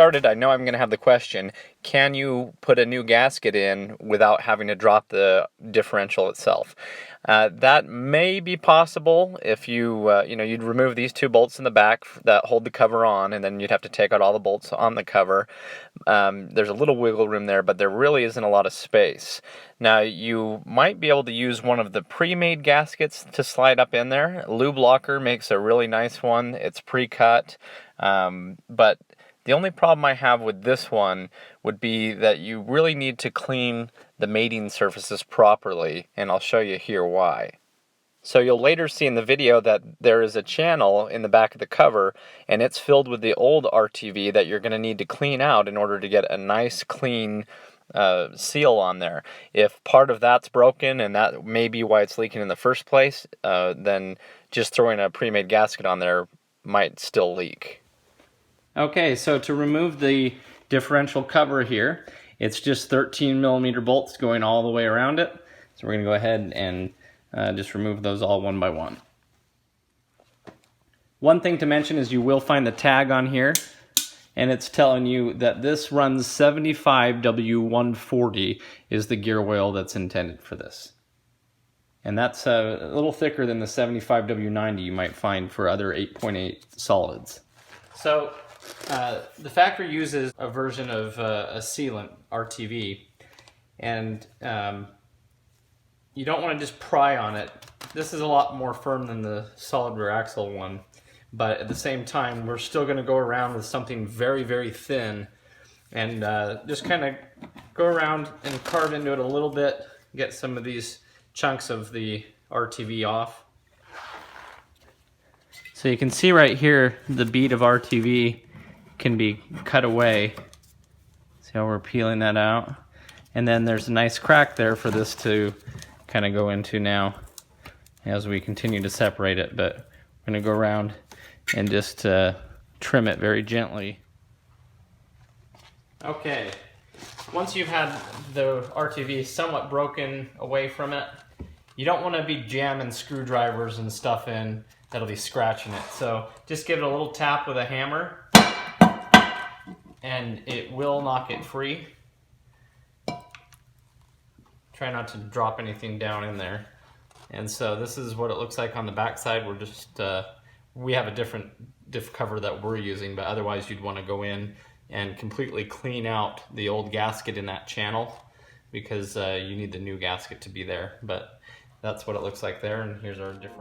started, I know I'm going to have the question, can you put a new gasket in without having to drop the differential itself? That may be possible if you'd remove these two bolts in the back that hold the cover on, and then you'd have to take out all the bolts on the cover. There's a little wiggle room there, but there really isn't a lot of space. Now, you might be able to use one of the pre-made gaskets to slide up in there. Lube Locker makes a really nice one. It's pre-cut, but the only problem I have with this one would be that you really need to clean the mating surfaces properly, and I'll show you here why. So you'll later see in the video that there is a channel in the back of the cover, and it's filled with the old RTV that you're going to need to clean out in order to get a nice clean seal on there. If part of that's broken, and that may be why it's leaking in the first place, then just throwing a pre-made gasket on there might still leak. Okay, so to remove the differential cover here, it's just 13mm bolts going all the way around it. So we're going to go ahead and just remove those all one by one. One thing to mention is you will find the tag on here, and it's telling you that this runs 75W140 is the gear oil that's intended for this. And that's a little thicker than the 75W90 you might find for other 8.8 solids. So the factory uses a version of a sealant, RTV, and you don't want to just pry on it. This is a lot more firm than the solid rear axle one, but at the same time we're still going to go around with something very, very thin and just kind of go around and carve into it a little bit, get some of these chunks of the RTV off. So you can see right here the bead of RTV can be cut away. See how we're peeling that out? And then there's a nice crack there for this to kind of go into now as we continue to separate it, but we're going to go around and just trim it very gently. Okay, once you've had the RTV somewhat broken away from it, you don't want to be jamming screwdrivers and stuff in that'll be scratching it. So just give it a little tap with a hammer and it will knock it free. Try not to drop anything down in there. And so this is what it looks like on the back side. We're just, we have a different diff cover that we're using, but otherwise you'd want to go in and completely clean out the old gasket in that channel because you need the new gasket to be there. But that's what it looks like there, and here's our different